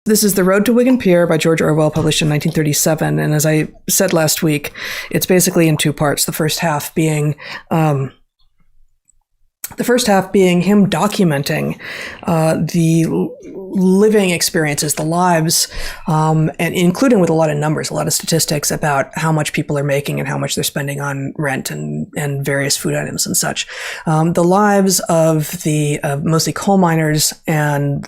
This is The Road to Wigan Pier by George Orwell, published in 1937. And as I said last week, it's basically in two parts. The first half being him documenting the living experiences, the lives, and including with a lot of numbers, a lot of statistics about how much people are making and how much they're spending on rent and various food items and such. The lives of the mostly coal miners and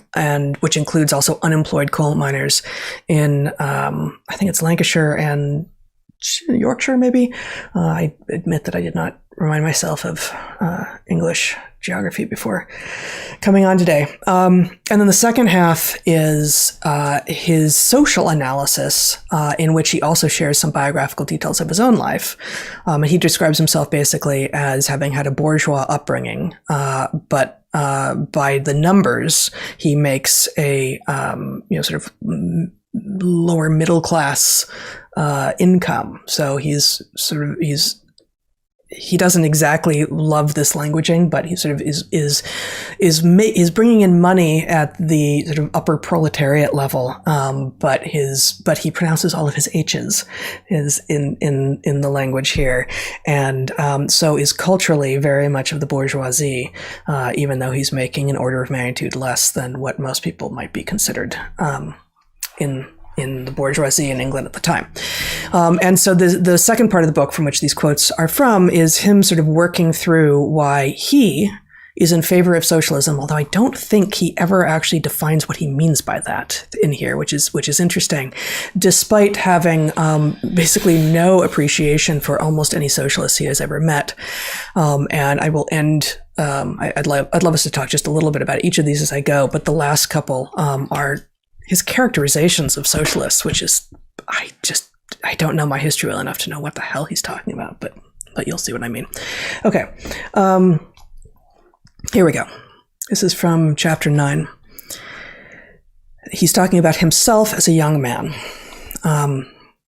which includes also unemployed coal miners in I think it's Lancashire and Yorkshire, maybe. I admit that I did not remind myself of English geography before coming on today. And then the second half is his social analysis, in which he also shares some biographical details of his own life. And he describes himself basically as having had a bourgeois upbringing, but by the numbers, he makes a sort of lower middle class income. So he doesn't exactly love this languaging, but he sort of is bringing in money at the sort of upper proletariat level. But he pronounces all of his H's is in the language here, and so is culturally very much of the bourgeoisie, even though he's making an order of magnitude less than what most people might be considered in the bourgeoisie in England at the time. And so the second part of the book from which these quotes are from is him sort of working through why he is in favor of socialism, although I don't think he ever actually defines what he means by that in here, which is interesting, despite having basically no appreciation for almost any socialist he has ever met. And I will end, I'd love us to talk just a little bit about each of these as I go, but the last couple are his characterizations of socialists, which is, I don't know my history well enough to know what the hell he's talking about, but you'll see what I mean. Okay. Here we go. This is from chapter 9. He's talking about himself as a young man. I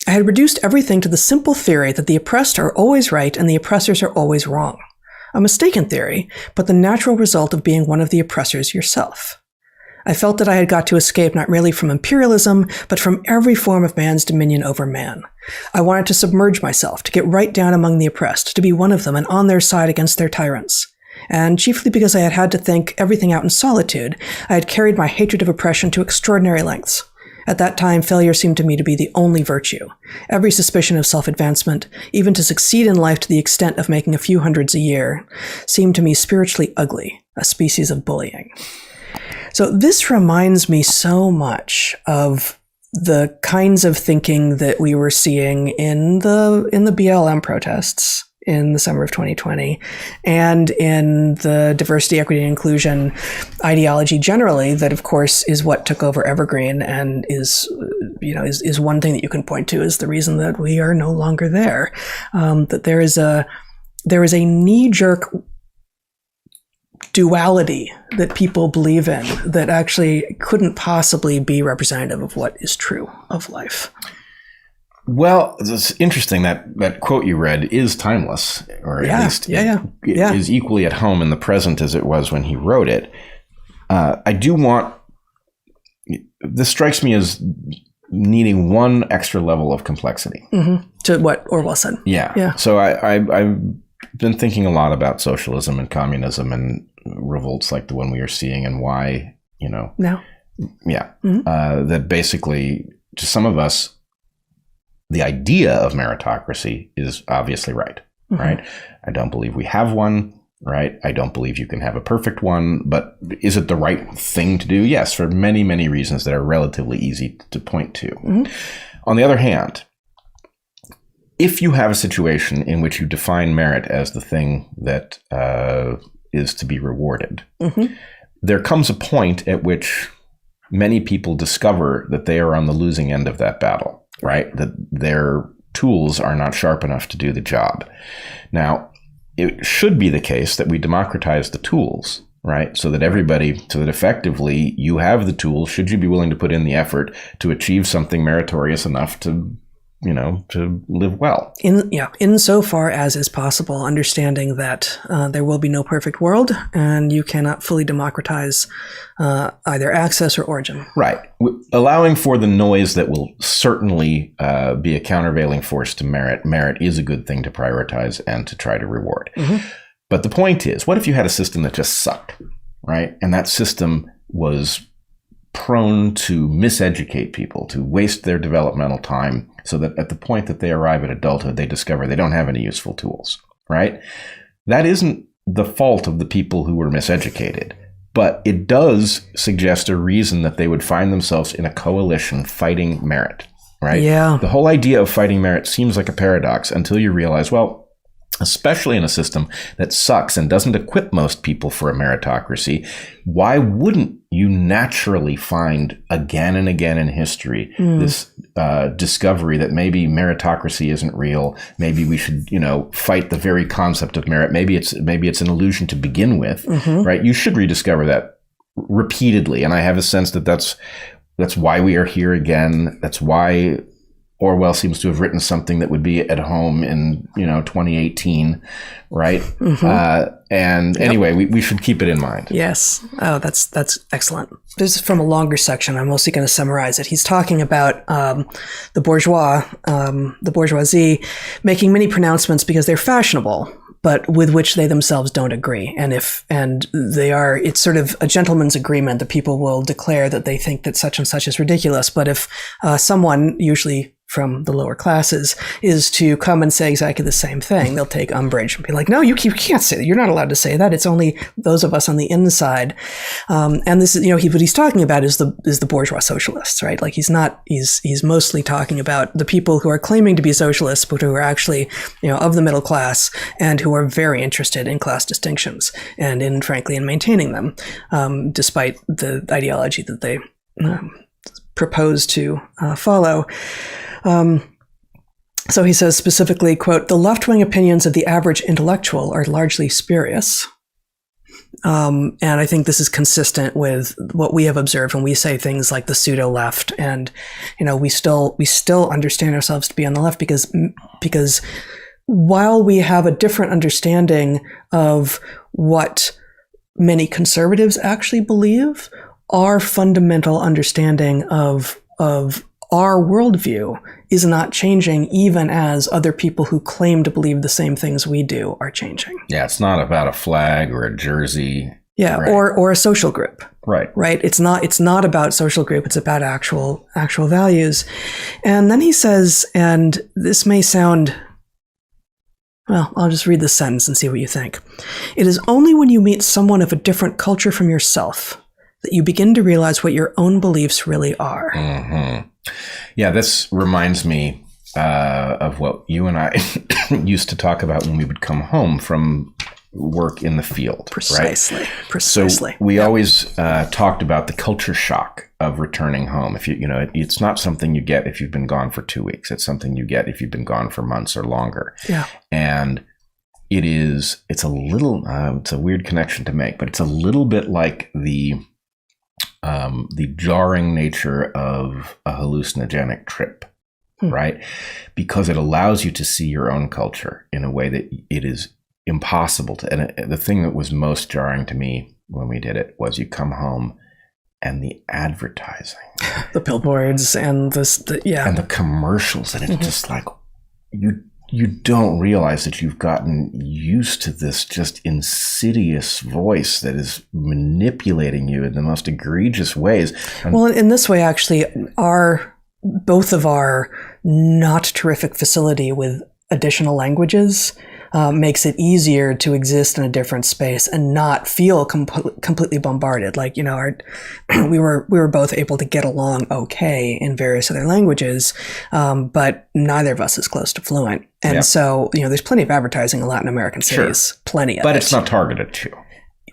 had reduced everything to the simple theory that the oppressed are always right and the oppressors are always wrong. A mistaken theory, but the natural result of being one of the oppressors yourself. I felt that I had got to escape not merely from imperialism, but from every form of man's dominion over man. I wanted to submerge myself, to get right down among the oppressed, to be one of them and on their side against their tyrants. And chiefly because I had had to think everything out in solitude, I had carried my hatred of oppression to extraordinary lengths. At that time, failure seemed to me to be the only virtue. Every suspicion of self-advancement, even to succeed in life to the extent of making a few hundreds a year, seemed to me spiritually ugly, a species of bullying. So this reminds me so much of the kinds of thinking that we were seeing in the BLM protests in the summer of 2020 and in the diversity, equity, and inclusion ideology generally, that of course is what took over Evergreen and is one thing that you can point to as the reason that we are no longer there. That there is a knee-jerk duality that people believe in that actually couldn't possibly be representative of what is true of life. Well, it's interesting that quote you read is timeless, or at least it is equally at home in the present as it was when he wrote it. This strikes me as needing one extra level of complexity. Mm-hmm. To what Orwell said. Yeah. So I've been thinking a lot about socialism and communism and revolts like the one we are seeing and why, No. Yeah. Mm-hmm. That basically, to some of us, the idea of meritocracy is obviously right, mm-hmm. right? I don't believe we have one, right? I don't believe you can have a perfect one, but is it the right thing to do? Yes, for many, many reasons that are relatively easy to point to. Mm-hmm. On the other hand, if you have a situation in which you define merit as the thing that is to be rewarded, mm-hmm. there comes a point at which many people discover that they are on the losing end of that battle, right? That their tools are not sharp enough to do the job. Now, it should be the case that we democratize the tools, right? So that effectively you have the tools, should you be willing to put in the effort to achieve something meritorious enough to to live well. Insofar as is possible, understanding that there will be no perfect world, and you cannot fully democratize either access or origin. Right. Allowing for the noise that will certainly be a countervailing force to merit. Merit is a good thing to prioritize and to try to reward. Mm-hmm. But the point is, what if you had a system that just sucked, right? And that system was prone to miseducate people, to waste their developmental time, so that at the point that they arrive at adulthood, they discover they don't have any useful tools, right? That isn't the fault of the people who were miseducated, but it does suggest a reason that they would find themselves in a coalition fighting merit, right? Yeah. The whole idea of fighting merit seems like a paradox until you realize, well, especially in a system that sucks and doesn't equip most people for a meritocracy, why wouldn't you naturally find again and again in history this discovery that maybe meritocracy isn't real? Maybe we should, fight the very concept of merit. Maybe it's an illusion to begin with, right? You should rediscover that repeatedly, and I have a sense that that's why we are here again. That's why Orwell seems to have written something that would be at home in 2018, right? And anyway, we should keep it in mind. Yes. Oh, that's excellent. This is from a longer section. I'm mostly going to summarize it. He's talking about the bourgeoisie making many pronouncements because they're fashionable, but with which they themselves don't agree. It's sort of a gentleman's agreement that people will declare that they think that such and such is ridiculous. But if someone, usually from the lower classes, is to come and say exactly the same thing, they'll take umbrage and be like, no, you can't say that. You're not allowed to say that. It's only those of us on the inside. And this is, what he's talking about is the bourgeois socialists, right? Like he's mostly talking about the people who are claiming to be socialists, but who are actually, of the middle class and who are very interested in class distinctions and frankly, in maintaining them, despite the ideology that they propose to follow. So he says specifically, quote, the left-wing opinions of the average intellectual are largely spurious. And I think this is consistent with what we have observed when we say things like the pseudo-left. And, we still understand ourselves to be on the left because while we have a different understanding of what many conservatives actually believe, our fundamental understanding of our worldview is not changing, even as other people who claim to believe the same things we do are changing. Yeah, it's not about a flag or a jersey. Yeah, right. or a social group. Right. Right. It's not about social group. It's about actual values. And then he says, and this may sound, well, I'll just read this sentence and see what you think. It is only when you meet someone of a different culture from yourself that you begin to realize what your own beliefs really are. Mm-hmm. Yeah, this reminds me of what you and I used to talk about when we would come home from work in the field. Precisely. Right? Precisely. So we always talked about the culture shock of returning home. If it's not something you get if you've been gone for 2 weeks. It's something you get if you've been gone for months or longer. Yeah. And it's a weird connection to make, but it's a little bit like the jarring nature of a hallucinogenic trip, right? Because it allows you to see your own culture in a way that it is impossible to. And the thing that was most jarring to me when we did it was you come home and the advertising, the billboards and and the commercials, and it's just like you don't realize that you've gotten used to this just insidious voice that is manipulating you in the most egregious ways. Well, in this way, actually, both of our not terrific facility with additional languages makes it easier to exist in a different space and not feel completely bombarded. Like, we were both able to get along okay in various other languages, but neither of us is close to fluent. And so, there's plenty of advertising in Latin American cities, sure. Plenty of but it. It's not targeted to.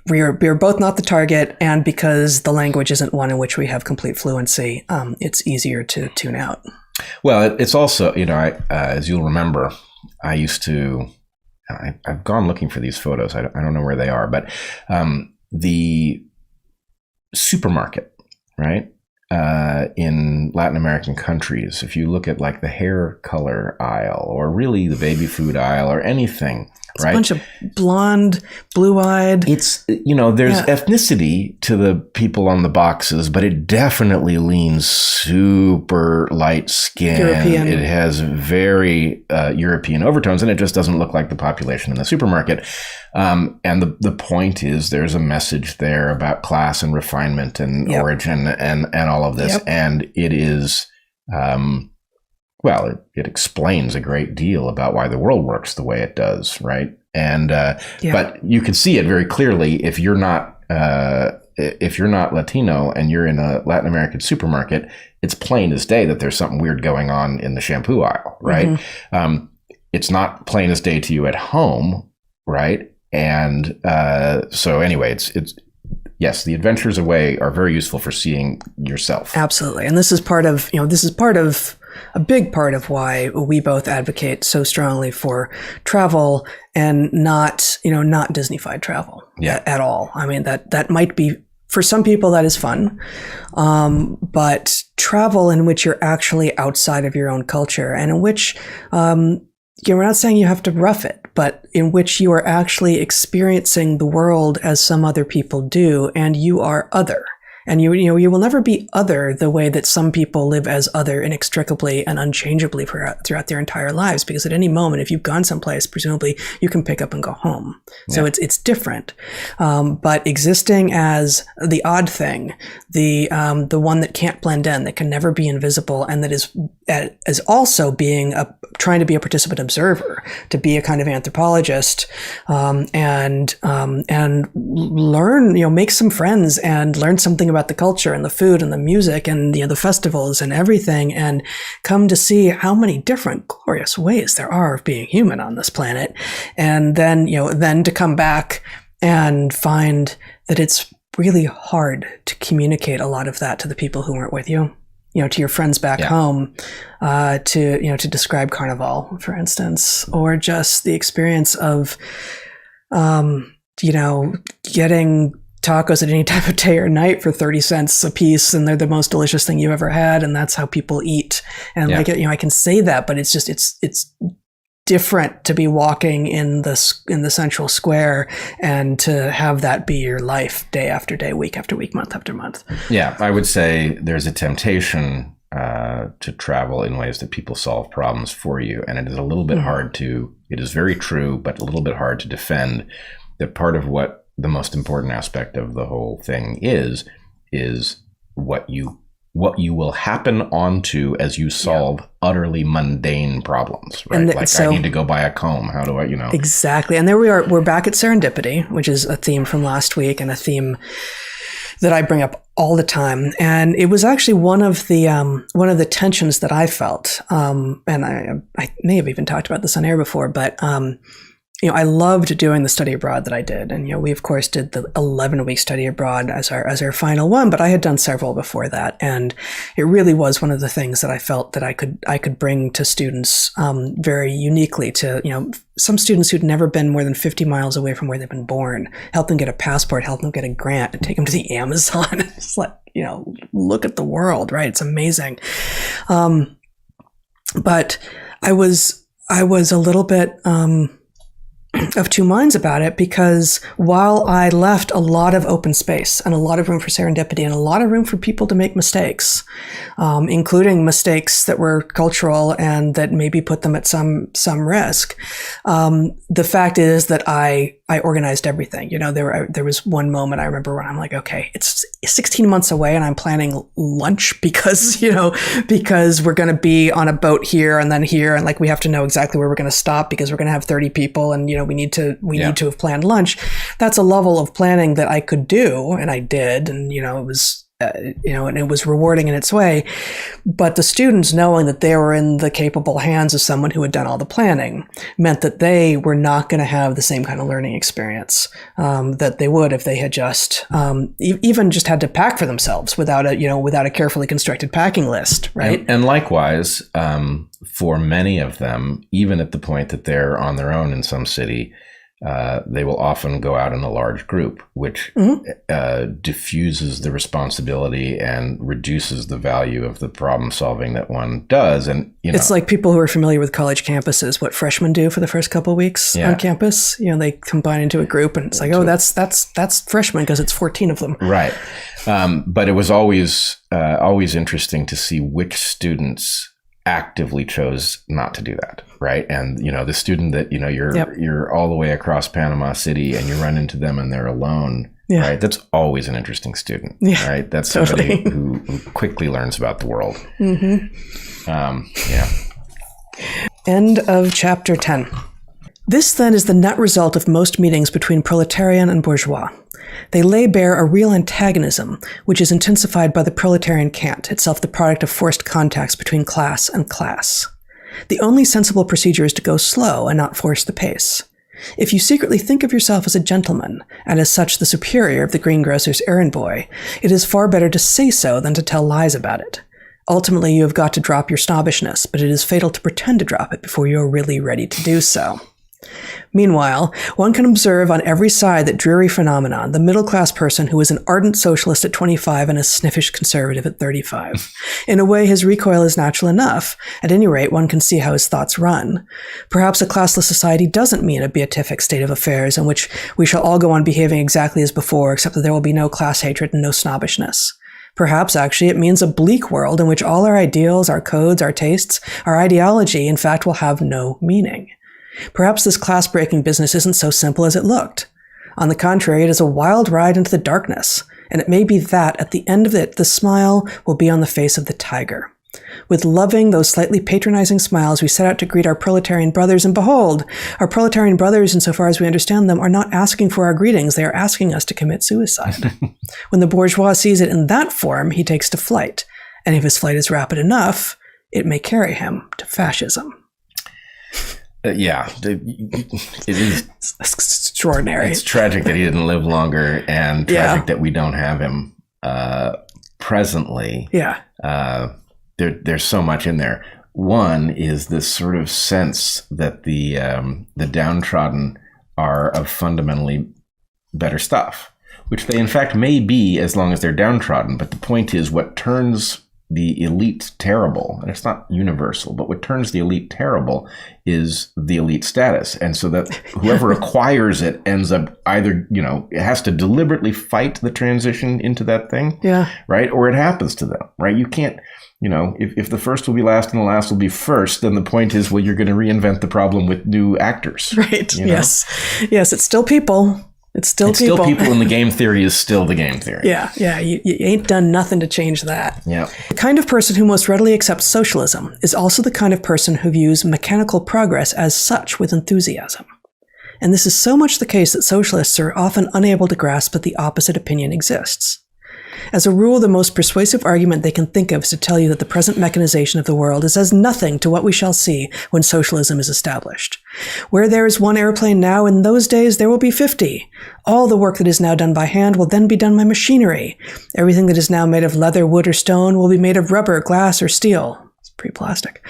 We're both not the target, and because the language isn't one in which we have complete fluency, it's easier to tune out. Well, it's also, as you'll remember, I used to. I've gone looking for these photos. I don't know where they are, but the supermarket, right? in Latin American countries, if you look at like the hair color aisle or really the baby food aisle or anything, it's right? A bunch of blonde, blue-eyed. It's, there's ethnicity to the people on the boxes, but it definitely leans super light skin. European. It has very European overtones, and it just doesn't look like the population in the supermarket. And the point is there's a message there about class and refinement and origin and all of this. Yep. And it is, it explains a great deal about why the world works the way it does, right? And but you can see it very clearly if you're not Latino and you're in a Latin American supermarket. It's plain as day that there's something weird going on in the shampoo aisle, right? Mm-hmm. It's not plain as day to you at home, right? And so anyway, it's yes, the adventures away are very useful for seeing yourself. Absolutely, and this is part of a big part of why we both advocate so strongly for travel and not Disneyfied travel at all. I mean, that might be, for some people that is fun, but travel in which you're actually outside of your own culture and in which, we're not saying you have to rough it, but in which you are actually experiencing the world as some other people do, and you are other. And you will never be other the way that some people live as other inextricably and unchangeably throughout their entire lives. Because at any moment, if you've gone someplace, presumably you can pick up and go home. So it's different. But existing as the odd thing, the one that can't blend in, that can never be invisible, and that is also trying to be a participant observer, to be a kind of anthropologist, and learn, make some friends and learn something about the culture and the food and the music and the festivals and everything, and come to see how many different glorious ways there are of being human on this planet, and then to come back and find that it's really hard to communicate a lot of that to the people who weren't with you. To your friends back home, to describe Carnival, for instance, or just the experience of, getting tacos at any time of day or night for 30 cents a piece, and they're the most delicious thing you ever had, and that's how people eat. And I can say that, but it's just it's different to be walking in the central square and to have that be your life day after day, week after week, month after month. Yeah, I would say there's a temptation to travel in ways that people solve problems for you, and it is a little bit hard to. It is very true, but a little bit hard to defend that part of what the most important aspect of the whole thing is what you will happen onto as you solve utterly mundane problems, right? I need to go buy a comb. How do I, Exactly. And there we are. We're back at serendipity, which is a theme from last week and a theme that I bring up all the time. And it was actually one of the tensions that I felt. And I may have even talked about this on air before, but, I loved doing the study abroad that I did. And, we of course did the 11-week study abroad as our final one, but I had done several before that. And it really was one of the things that I felt that I could bring to students, very uniquely to, some students who'd never been more than 50 miles away from where they've been born, help them get a passport, help them get a grant, and take them to the Amazon. It's like, look at the world, right? It's amazing. But I was a little bit, of two minds about it, because while I left a lot of open space and a lot of room for serendipity and a lot of room for people to make mistakes, including mistakes that were cultural and that maybe put them at some risk, the fact is that I organized everything. There was one moment I remember when I'm like, okay, it's 16 months away and I'm planning lunch because we're going to be on a boat here and then here, and we have to know exactly where we're going to stop because we're going to have 30 people, and we need to have planned lunch. That's a level of planning that I could do, and I did, and it was and it was rewarding in its way. But the students, knowing that they were in the capable hands of someone who had done all the planning, meant that they were not going to have the same kind of learning experience that they would if they had just even just had to pack for themselves without a carefully constructed packing list, right? And likewise, for many of them, even at the point that they're on their own in some city, they will often go out in a large group, which diffuses the responsibility and reduces the value of the problem solving that one does. And it's like people who are familiar with college campuses, what freshmen do for the first couple of weeks on campus. They combine into a group, and it's like, oh, that's freshmen because it's 14 of them. Right. But it was always interesting to see which students actively chose not to do that, right? And the student that you're all the way across Panama City and you run into them and they're alone, right? That's always an interesting student, right? That's somebody who quickly learns about the world. End of chapter 10. This then is the net result of most meetings between proletarian and bourgeois. They lay bare a real antagonism, which is intensified by the proletarian cant, itself the product of forced contacts between class and class. The only sensible procedure is to go slow and not force the pace. If you secretly think of yourself as a gentleman, and as such the superior of the greengrocer's errand boy, it is far better to say so than to tell lies about it. Ultimately, you have got to drop your snobbishness, but it is fatal to pretend to drop it before you are really ready to do so. Meanwhile, one can observe on every side that dreary phenomenon, the middle-class person who is an ardent socialist at 25 and a sniffish conservative at 35. In a way, his recoil is natural enough. At any rate, one can see how his thoughts run. Perhaps a classless society doesn't mean a beatific state of affairs in which we shall all go on behaving exactly as before, except that there will be no class hatred and no snobbishness. Perhaps, actually, it means a bleak world in which all our ideals, our codes, our tastes, our ideology, in fact, will have no meaning. Perhaps this class-breaking business isn't so simple as it looked. On the contrary, it is a wild ride into the darkness, and it may be that, at the end of it, the smile will be on the face of the tiger. With loving, though slightly patronizing smiles, we set out to greet our proletarian brothers, and behold, our proletarian brothers, insofar as we understand them, are not asking for our greetings, they are asking us to commit suicide. When the bourgeois sees it in that form, he takes to flight, and if his flight is rapid enough, it may carry him to fascism. It is extraordinary. It's tragic that he didn't live longer, and tragic that we don't have him presently. There's so much in there. One is this sort of sense that the downtrodden are of fundamentally better stuff, which they in fact may be as long as they're downtrodden. But the point is, what turns the elite terrible, and it's not universal, but what turns the elite terrible is the elite status. And so that whoever acquires it ends up either, it has to deliberately fight the transition into that thing, right? Or it happens to them, right? You can't, if the first will be last and the last will be first, then the point is, well, you're going to reinvent the problem with new actors. Right, Yes, it's still people. It's still people, and the game theory is still the game theory. You ain't done nothing to change that. Yeah. The kind of person who most readily accepts socialism is also the kind of person who views mechanical progress as such with enthusiasm. And this is so much the case that socialists are often unable to grasp that the opposite opinion exists. As a rule, the most persuasive argument they can think of is to tell you that the present mechanization of the world is as nothing to what we shall see when socialism is established. Where there is one airplane now, in those days there will be 50. All the work that is now done by hand will then be done by machinery. Everything that is now made of leather, wood, or stone will be made of rubber, glass, or steel. Pre-plastic.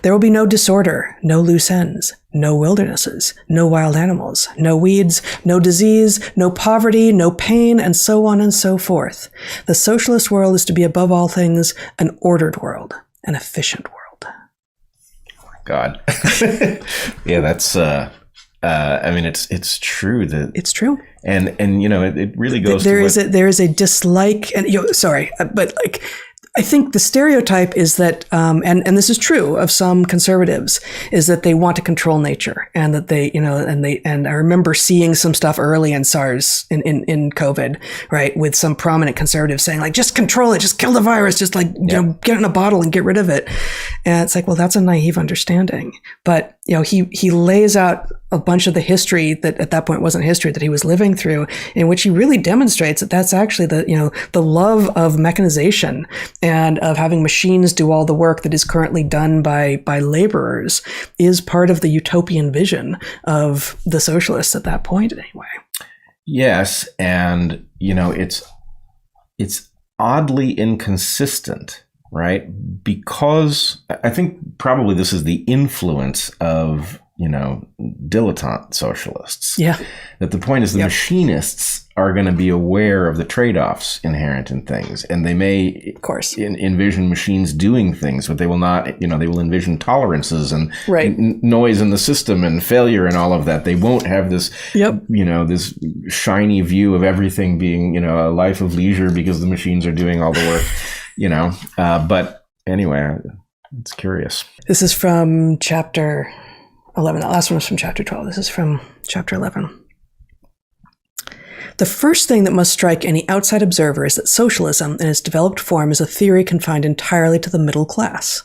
There will be no disorder, no loose ends, no wildernesses, no wild animals, no weeds, no disease, no poverty, no pain, and so on and so forth. The socialist world is to be above all things an ordered world, an efficient world. Oh my God. That's it's true that it's true. And it really goes there is a dislike, and but I think the stereotype is that, and this is true of some conservatives, is that they want to control nature, and that they, and I remember seeing some stuff early in SARS, in COVID, right, with some prominent conservatives saying just control it, just kill the virus, just get it in a bottle and get rid of it. And it's like, well, that's a naive understanding. But, he lays out a bunch of the history that at that point wasn't history that he was living through, in which he really demonstrates that that's actually the love of mechanization and of having machines do all the work that is currently done by laborers is part of the utopian vision of the socialists at that point, anyway. Yes, and it's oddly inconsistent, right? Because I think probably this is the influence of dilettante socialists. Yeah. That the point is the machinists are going to be aware of the trade-offs inherent in things, and they may, of course, envision machines doing things, but they will not. They will envision tolerances and right. Noise in the system and failure and all of that. They won't have this, this shiny view of everything being, a life of leisure because the machines are doing all the work. But anyway, it's curious. This is from chapter 11. That last one was from chapter 12. This is from chapter 11. The first thing that must strike any outside observer is that socialism in its developed form is a theory confined entirely to the middle class.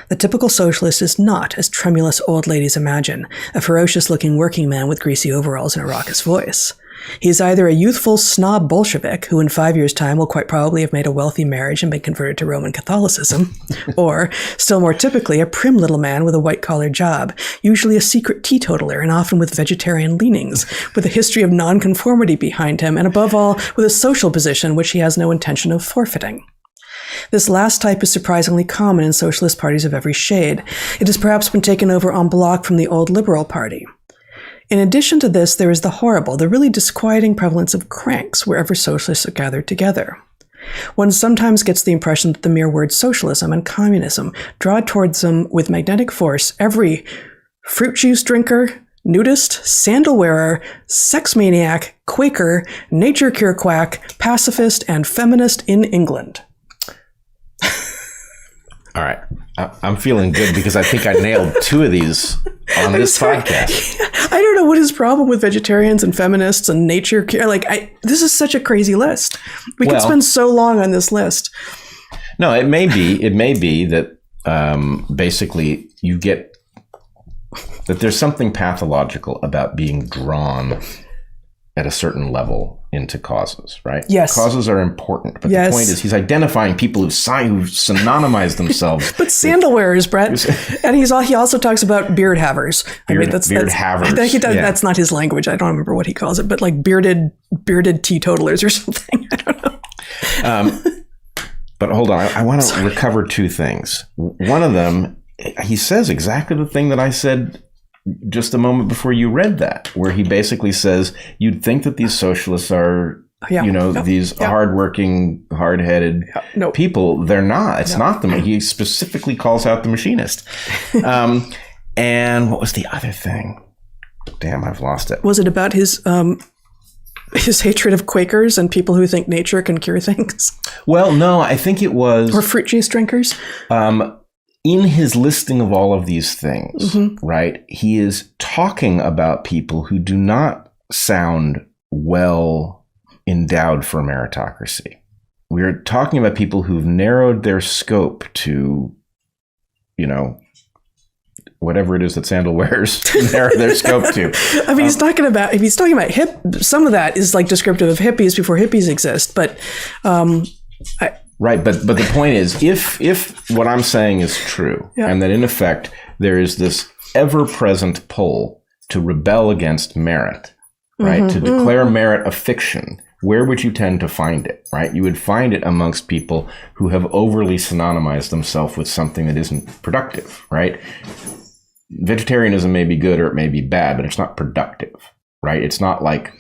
The typical socialist is not, as tremulous old ladies imagine, a ferocious-looking working man with greasy overalls and a raucous voice. He is either a youthful snob Bolshevik who in 5 years' time will quite probably have made a wealthy marriage and been converted to Roman Catholicism, or, still more typically, a prim little man with a white-collar job, usually a secret teetotaler and often with vegetarian leanings, with a history of nonconformity behind him, and above all, with a social position which he has no intention of forfeiting. This last type is surprisingly common in socialist parties of every shade. It has perhaps been taken over en bloc from the old Liberal Party. In addition to this, there is the horrible, the really disquieting prevalence of cranks wherever socialists are gathered together. One sometimes gets the impression that the mere words socialism and communism draw towards them with magnetic force every fruit juice drinker, nudist, sandal wearer, sex maniac, Quaker, nature cure quack, pacifist, and feminist in England. All right. I'm feeling good because I think I nailed 2 of these on this podcast. I don't know what his problem with vegetarians and feminists and nature care. This is such a crazy list. We could spend so long on this list. No, it may be that basically you get that there's something pathological about being drawn at a certain level into causes, right? Yes. Causes are important, but the point is he's identifying people who've synonymized themselves. But sandal wearers, Brett. And he also talks about beard havers. Beard havers. That's not his language. I don't remember what he calls it, but like bearded teetotalers or something. I don't know. But hold on. I want to recover 2 things. One of them, he says exactly the thing that I said just a moment before you read that, where he basically says you'd think that these socialists are, these hardworking, hard-headed people. They're not. It's not them. He specifically calls out the machinist. And what was the other thing? Damn, I've lost it. Was it about his hatred of Quakers and people who think nature can cure things? Well, no, I think it was... Or fruit juice drinkers? In his listing of all of these things, right, he is talking about people who do not sound well endowed for meritocracy. We're talking about people who've narrowed their scope to, whatever it is that sandal wearers narrow their scope to. I mean, if he's talking about some of that is like descriptive of hippies before hippies exist, but right, but the point is, if what I'm saying is true, and that in effect there is this ever-present pull to rebel against merit, right, to declare merit a fiction, where would you tend to find it, right? You would find it amongst people who have overly synonymized themselves with something that isn't productive, right? Vegetarianism may be good or it may be bad, but it's not productive, right? It's not like...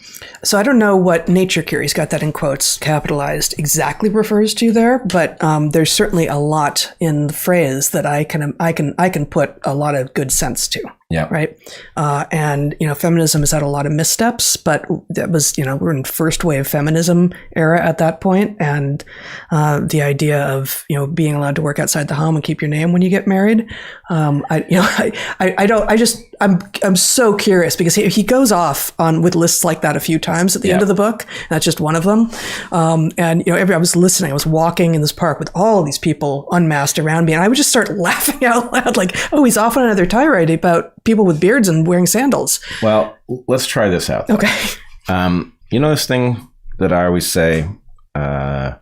So I don't know what nature cure, he's got that in quotes capitalized, exactly refers to there, but there's certainly a lot in the phrase that I can put a lot of good sense to. Yeah. Right. And, feminism has had a lot of missteps, but that was, we're in first wave feminism era at that point. And the idea of, being allowed to work outside the home and keep your name when you get married. I'm so curious because he goes off on with lists like that a few times at the end of the book. That's just one of them. And, I was listening, I was walking in this park with all of these people unmasked around me. And I would just start laughing out loud, like, oh, he's off on another tirade about people with beards and wearing sandals. Well, let's try this out, though. Okay. This thing that I always say, I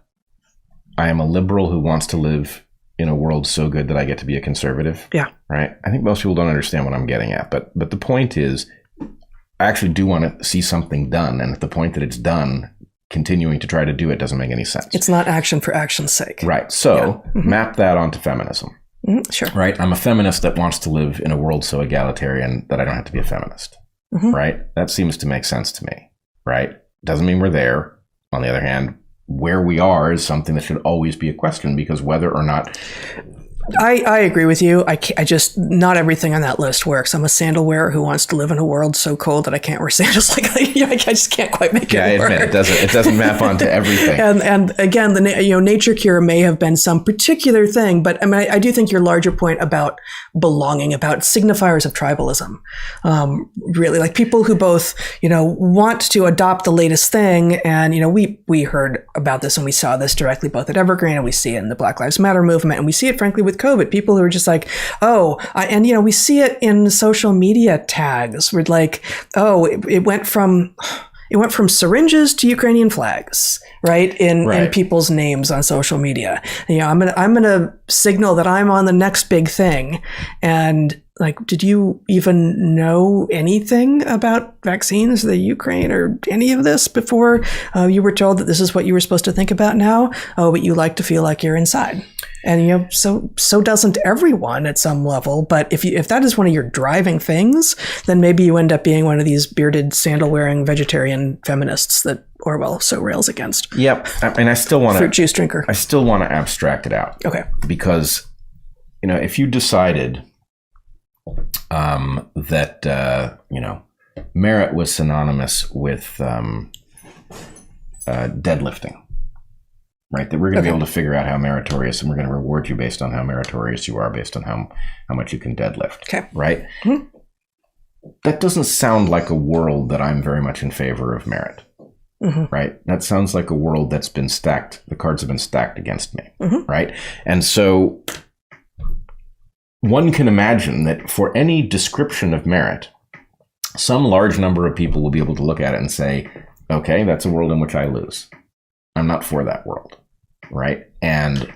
am a liberal who wants to live in a world so good that I get to be a conservative. Yeah. Right. I think most people don't understand what I'm getting at, but the point is, I actually do want to see something done. And at the point that it's done, continuing to try to do it doesn't make any sense. It's not action for action's sake. Right. So map that onto feminism. Sure. Right? I'm a feminist that wants to live in a world so egalitarian that I don't have to be a feminist. Right? That seems to make sense to me. Right? Doesn't mean we're there. On the other hand, where we are is something that should always be a question, because whether or not... I agree with you. I just, not everything on that list works. I'm a sandal wearer who wants to live in a world so cold that I can't wear sandals. Like, I just can't quite make it work. I admit, it doesn't map onto everything. And again, nature cure may have been some particular thing, but I mean, I do think your larger point about belonging, about signifiers of tribalism, really, like people who both, want to adopt the latest thing. And, we heard about this and we saw this directly both at Evergreen, and we see it in the Black Lives Matter movement, and we see it frankly with COVID, people who are just like, we see it in social media tags. We're like, it went from syringes to Ukrainian flags, right? In people's names on social media. I'm gonna signal that I'm on the next big thing. And like, did you even know anything about vaccines, the Ukraine, or any of this before you were told that this is what you were supposed to think about now? Oh, but you like to feel like you're inside. And so doesn't everyone at some level. But if that is one of your driving things, then maybe you end up being one of these bearded, sandal-wearing vegetarian feminists that Orwell so rails against. Yep, and I still want to fruit juice drinker. I still want to abstract it out. Okay, because if you decided that merit was synonymous with deadlifting. Right, that we're going to be able to figure out how meritorious, and we're going to reward you based on how meritorious you are, based on how much you can deadlift. Okay. Right? That doesn't sound like a world that I'm very much in favor of merit. Right? That sounds like a world that's been stacked. The cards have been stacked against me. Right? And so one can imagine that for any description of merit, some large number of people will be able to look at it and say, okay, that's a world in which I lose. I'm not for that world, right? And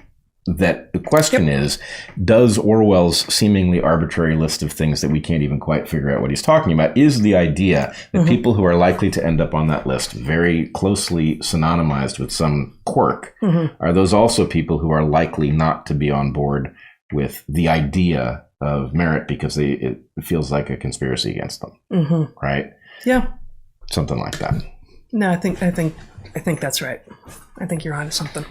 that the question is, does Orwell's seemingly arbitrary list of things that we can't even quite figure out what he's talking about, is the idea that people who are likely to end up on that list, very closely synonymized with some quirk, are those also people who are likely not to be on board with the idea of merit because it feels like a conspiracy against them, right? Yeah. Something like that. No, I think that's right. I think you're onto something.